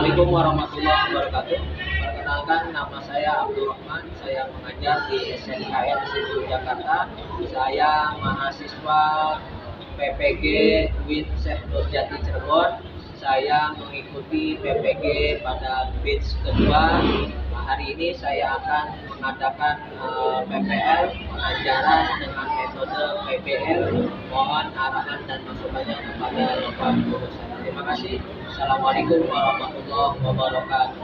Assalamualaikum warahmatullahi wabarakatuh. Perkenalkan, nama saya Abdul Rahman. Saya mengajar di SNKN Situ Jakarta. Saya mahasiswa PPG UIN Syekh Nurjati Cirebon. Saya mengikuti PPG pada batch kedua. Hari ini saya akan mengadakan PPL pengajaran dengan metode PBL. Mohon arahan dan masukannya kepada Bapak Guru saya. Terima kasih. Assalamualaikum warahmatullahi wabarakatuh.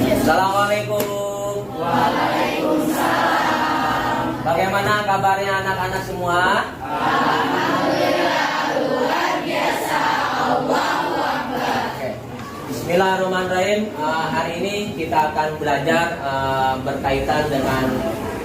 Assalamualaikum. Waalaikumsalam. Bagaimana kabarnya anak-anak semua? Alhamdulillah, luar biasa. Allahu Akbar. Bismillahirrahmanirrahim. Hari ini kita akan belajar berkaitan dengan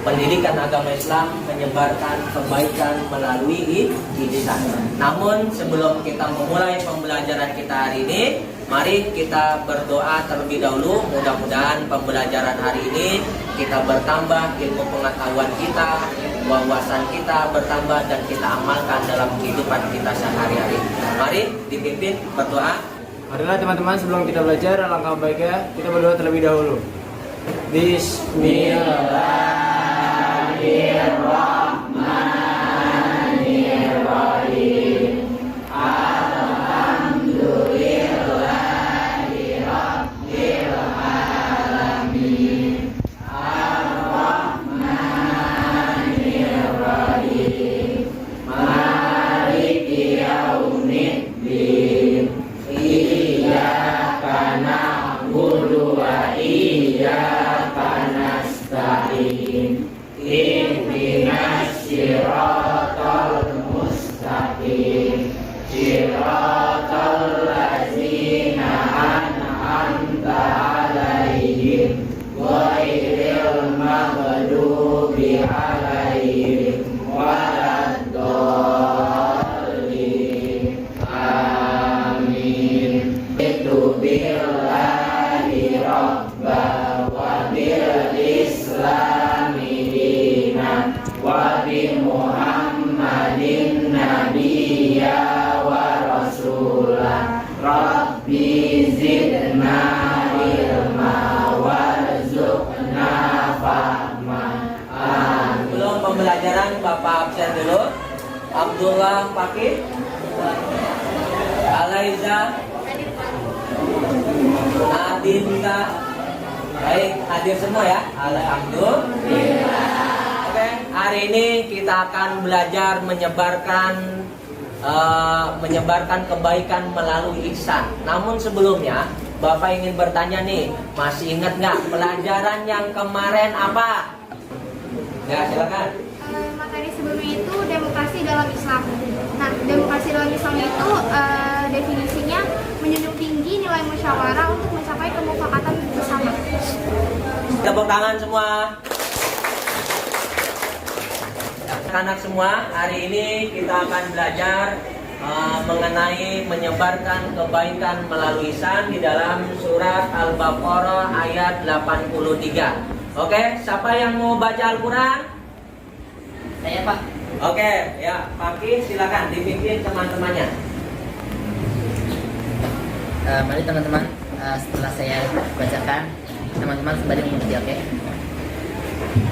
pendidikan agama Islam, menyebarkan kebaikan melalui lisan. Namun sebelum kita memulai pembelajaran kita hari ini, mari kita berdoa terlebih dahulu. Mudah-mudahan pembelajaran hari ini kita bertambah ilmu pengetahuan kita, wawasan kita bertambah dan kita amalkan dalam kehidupan kita sehari-hari. Mari dipimpin berdoa. Marilah teman-teman, sebelum kita belajar, alangkah baiknya kita berdoa terlebih dahulu. Bismillahirrahmanirrahim. Alhamdulillahi Rabbil Alamin. Ar-Rahmanir-Rahim. Maliki Yaumiddin. Iyyaka na'budu wa iyyaka nasta'in. Ihdinas siratal mustaqim. Siratal ladzina an'amta 'alaihim ghairil maghdubi 'alaihim waladdallin. Amin. Itu billahi rabba wa bil islami dina wa bi muhammadin nabiyya wa rasulah. Rabbi zidna ilma warzuqna fahma. Amin. Sebelum pembelajaran Bapak absen dulu. Abdullah Fakih, Alaiza, Adinka. Baik, hadir semua ya. Alhamdulillah. Oke, hari ini kita akan belajar menyebarkan kebaikan melalui ihsan. Namun sebelumnya, Bapak ingin bertanya nih, masih ingat nggak pelajaran yang kemarin apa? Ya, silakan. Materi sebelumnya itu demokrasi dalam Islam. Nah, demokrasi dalam Islam itu definisinya menjunjung tinggi nilai musyawarah untuk mencapai kemufakatan bersama. Tepuk tangan semua. Anak semua, hari ini kita akan belajar mengenai menyebarkan kebaikan melalui ihsan di dalam surat Al-Baqarah ayat 83. Oke, siapa yang mau baca Al-Quran? Saya, Pak. Oke, ya, Fakih silakan dipimpin teman-temannya. Mari teman-teman, setelah saya bacakan, teman-teman sembari mengerti, oke?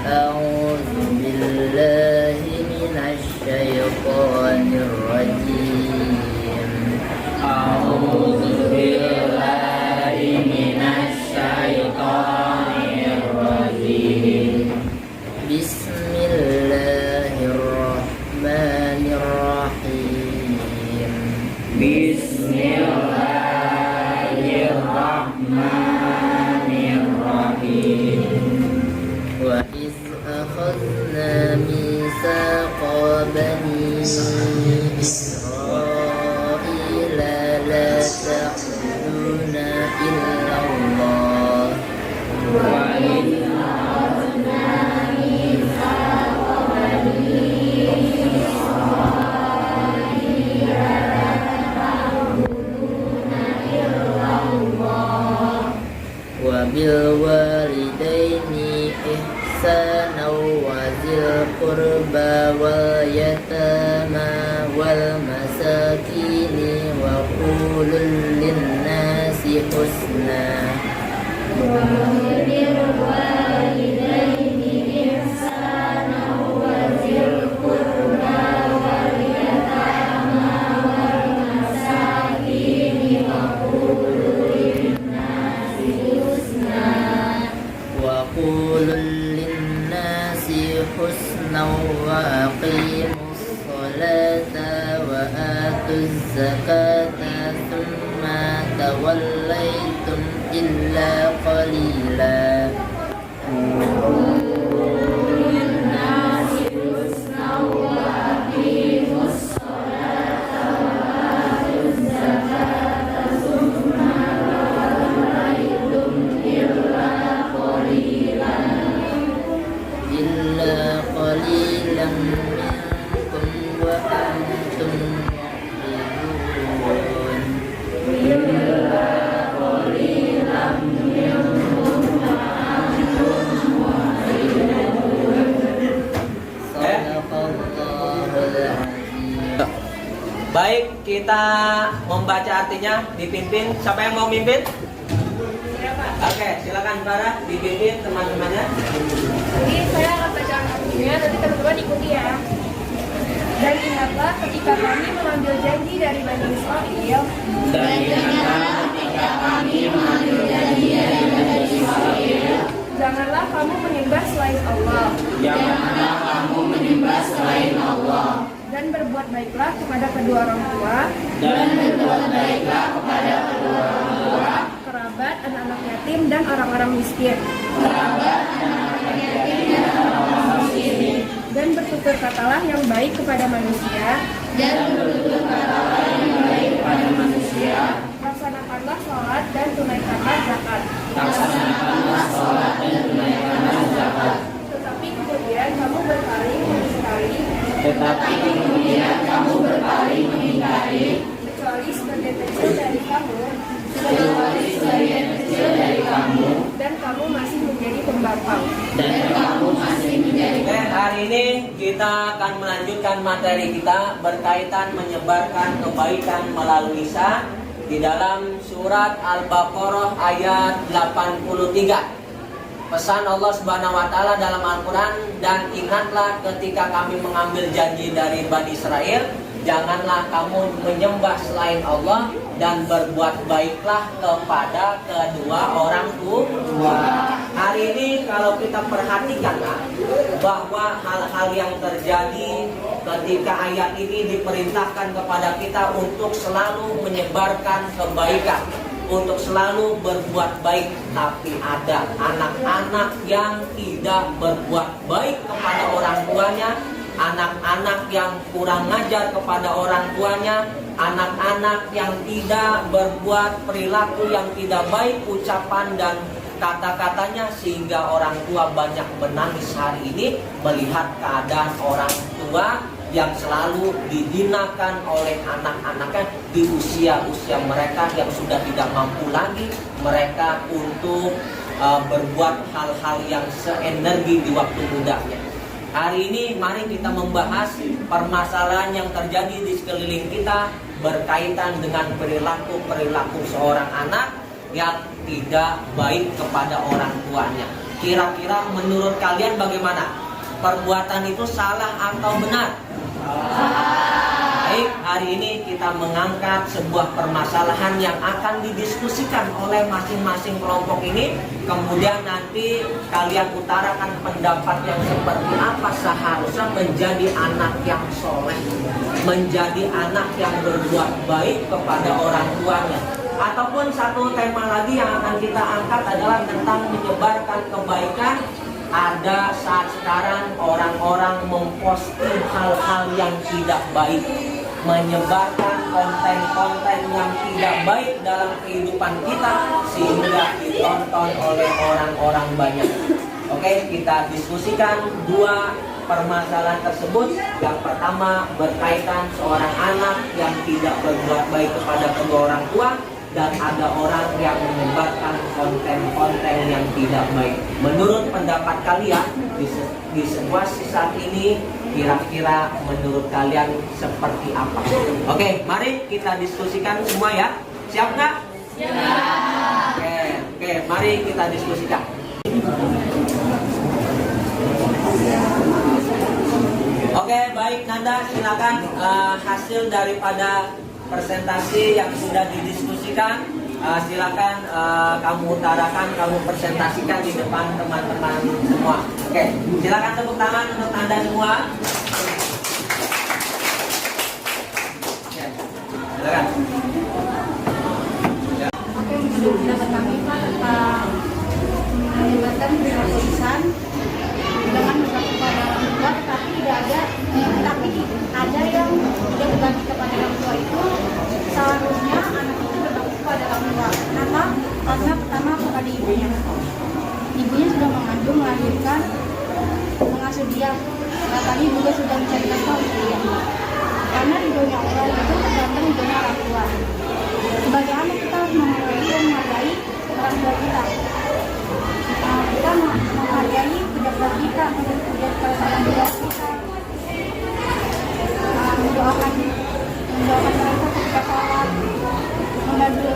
A'udzu billahi minasy syaithanir rajim. A'udzu billahi minasy syaithanir rajim. Bismillahirrahmanirrahim. Bismillahirrahmanirrahim. Wa iz akhadna mitsaqa bani Israila la ta'buduna illallah wa iz bil walidaini ihsana wa zil qurba wal yatama wal masakini wa qul qulul linnasi husna. Wa qulul linnasi husna wa aqimus salata wa atuz zakata thumma tawallaytum illa qalila. Illa qalilan minkum wa antum mu'ridun. Shadaqallahul azim. Baik, kita membaca artinya, dipimpin. Siapa yang mau mimpin? Oke, silakan Farah dipimpin teman-temannya. Jadi saya akan baca artinya, nanti teman-teman ikuti ya. Dan ingatlah ketika kami mengambil janji dari Bani Israil. Janganlah kamu menyembah selain Allah. Dan berbuat baiklah kepada kedua orang tua. Kerabat, anak-anak yatim, dan orang-orang miskin. Dan bertutur katalah yang baik kepada manusia. Laksanakanlah sholat dan tunaikanlah zakat. Tetapi kemudian kamu berpaling mengingkari. Kecuali sebagian kecil dari kamu. Dan kamu masih menjadi pembangkang. Oke, hari ini kita akan melanjutkan materi kita berkaitan menyebarkan kebaikan melalui lisan di dalam surat Al-Baqarah ayat 83. Pesan Allah Subhanahu wa taala dalam Al-Qur'an, dan ingatlah ketika kami mengambil janji dari Bani Israel, janganlah kamu menyembah selain Allah dan berbuat baiklah kepada kedua orang tua. Hari ini kalau kita perhatikan bahwa hal-hal yang terjadi ketika ayat ini diperintahkan kepada kita untuk selalu menyebarkan kebaikan, untuk selalu berbuat baik, tapi ada anak-anak yang tidak berbuat baik kepada orang tuanya, anak-anak yang kurang ngajar kepada orang tuanya, anak-anak yang tidak berbuat perilaku yang tidak baik, ucapan dan kata-katanya, sehingga orang tua banyak menangis hari ini melihat keadaan orang tua yang selalu dihinakan oleh anak-anaknya di usia-usia mereka yang sudah tidak mampu lagi mereka untuk berbuat hal-hal yang seenergi di waktu mudanya. Hari ini mari kita membahas permasalahan yang terjadi di sekeliling kita berkaitan dengan perilaku seorang anak yang tidak baik kepada orang tuanya. Kira-kira menurut kalian bagaimana? Perbuatan itu salah atau benar? Baik, hari ini kita mengangkat sebuah permasalahan yang akan didiskusikan oleh masing-masing kelompok ini. Kemudian nanti kalian utarakan pendapat yang seperti apa seharusnya menjadi anak yang soleh, menjadi anak yang berbuat baik kepada orang tuanya. Ataupun satu tema lagi yang akan kita angkat adalah tentang menyebarkan kebaikan. Ada saat sekarang orang-orang memposting hal-hal yang tidak baik, menyebarkan konten-konten yang tidak baik dalam kehidupan kita sehingga ditonton oleh orang-orang banyak. Oke, kita diskusikan dua permasalahan tersebut. Yang pertama berkaitan seorang anak yang tidak berbuat baik kepada kedua orang tua, dan ada orang yang menyebarkan konten-konten yang tidak baik. Menurut pendapat kalian di situasi saat ini, kira-kira menurut kalian seperti apa? Oke, mari kita diskusikan semua ya. Siap nggak? Oke, mari kita diskusikan. Oke, baik Nanda, silakan hasil daripada presentasi yang sudah didiskusikan. Silakan kamu utarakan, kamu presentasikan di depan teman-teman semua. Oke, silakan tepuk tangan untuk Nanda semua. Oke, silakan. Oke, menurut pendapat kami Pak tentang melibatkan pihak tulisan dengan berlaku pada orang tua, tetapi tidak ada yang tidak berbagi kepada orang tua itu seharusnya anak itu berbagi kepada orang tua. Kenapa? Karena pertama kepada ibunya. Ibunya sudah mengandung, melahirkan, mengasuh dia. Kami juga sudah mencari nafkah untuk dia. Karena ridhonya Allah itu tergantung ridhonya orang tua. Sebagai anak kita harus menghargai orang tua kita. Kita menghargai kedua kita, kemudian orang tua kita, mendoakan mereka ketika sholat, membantu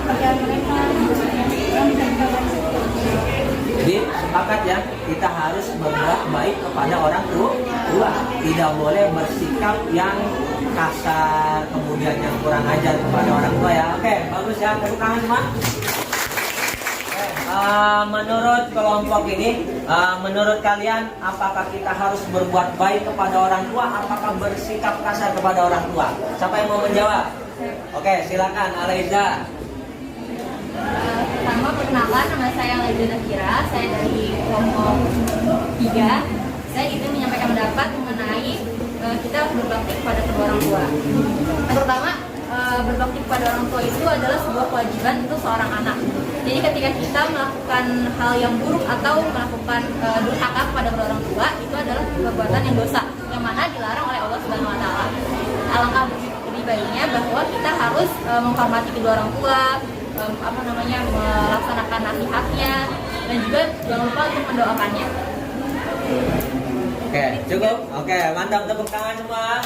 pekerjaan mereka, dan bisa Jadi sepakat ya, kita harus berbuat baik kepada orang tua. Tidak boleh bersikap yang kasar, kemudian yang kurang ajar kepada orang tua ya. Oke, bagus ya, tepuk tangan semua. Menurut kelompok ini, menurut kalian apakah kita harus berbuat baik kepada orang tua? Apakah bersikap kasar kepada orang tua? Siapa yang mau menjawab? Oke, silakan Alaiza. Pertama, perkenalkan, nama saya Alaiza Nakira, saya dari kelompok 3. Saya ingin menyampaikan pendapat mengenai kita harus berbakti kepada kedua orang tua. Pertama, berbakti kepada orang tua itu adalah sebuah kewajiban untuk seorang anak. Jadi ketika kita melakukan hal yang buruk atau melakukan durhaka kepada kedua orang tua, itu adalah perbuatan yang dosa, yang mana dilarang oleh Allah Subhanahu Wa Taala. Alangkah lebih baiknya bahwa kita harus menghormati kedua orang tua, melaksanakan nasihatnya, dan juga jangan lupa untuk mendoakannya. Oke, cukup. Oke, mantap, tepuk tangan semua.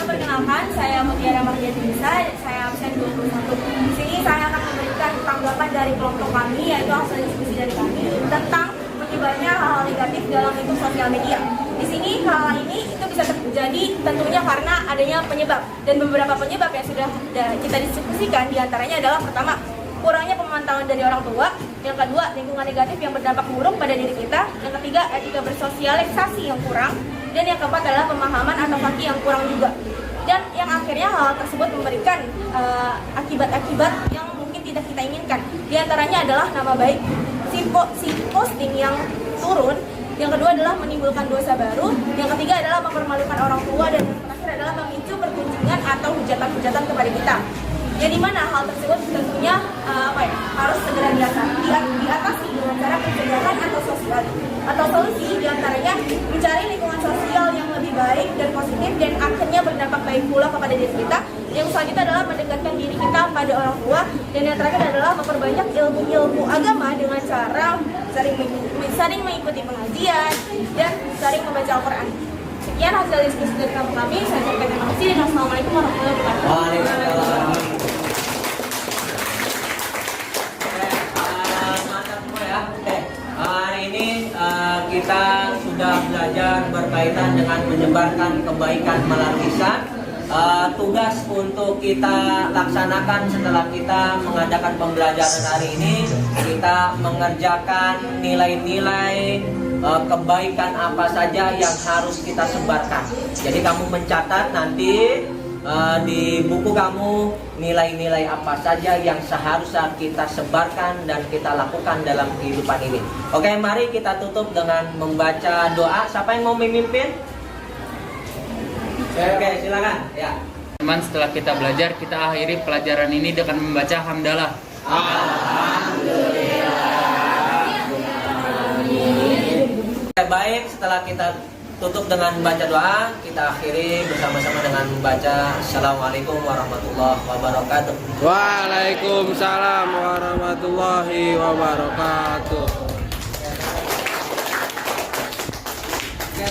Perkenalkan, saya Mutiara Mardiatinisa, saya absen 21. Di sini saya akan memberikan tanggapan dari kelompok kami, yaitu hasil diskusi dari kami tentang menyebarnya hal-hal negatif dalam lingkup sosial media. Di sini hal ini itu bisa terjadi tentunya karena adanya penyebab, dan beberapa penyebab yang sudah kita diskusikan diantaranya adalah pertama, kurangnya pemantauan dari orang tua, yang kedua, lingkungan negatif yang berdampak buruk pada diri kita, yang ketiga, etika bersosialisasi yang kurang, dan yang keempat adalah pemahaman atau fakih yang kurang juga. Dan yang akhirnya hal tersebut memberikan akibat-akibat yang mungkin tidak kita inginkan. Di antaranya adalah nama baik si posting yang turun, yang kedua adalah menimbulkan dosa baru, yang ketiga adalah mempermalukan orang tua, dan yang terakhir adalah memicu pergunjingan atau hujatan-hujatan kepada kita. Yang dimana hal tersebut tentunya harus segera diatasi dengan cara pencegahan atau solusi diantaranya mencari lingkungan sosial yang lebih baik dan positif dan akhirnya berdampak baik pula kepada diri kita. Yang selanjutnya adalah mendekatkan diri kita pada orang tua, dan yang terakhir adalah memperbanyak ilmu agama dengan cara sering mengikuti pengajian dan sering membaca Al-Quran. Sekian hasil diskusi dari kami. Saya ucapkan terima kasih dan assalamualaikum warahmatullahi wabarakatuh. Waalaikumsalam. Hari ini kita sudah belajar berkaitan dengan menyebarkan kebaikan melalui lisan. Tugas untuk kita laksanakan setelah kita mengadakan pembelajaran hari ini, kita mengerjakan nilai-nilai kebaikan apa saja yang harus kita sebarkan. Jadi kamu mencatat nanti di buku kamu nilai-nilai apa saja yang seharusnya kita sebarkan dan kita lakukan dalam kehidupan ini. Oke, mari kita tutup dengan membaca doa. Siapa yang mau memimpin? Oke, silakan. Ya. Teman, setelah kita belajar, kita akhiri pelajaran ini dengan membaca hamdalah. Baik, setelah kita tutup dengan membaca doa, kita akhiri bersama-sama dengan membaca Assalamualaikum warahmatullahi wabarakatuh. Waalaikumsalam warahmatullahi wabarakatuh.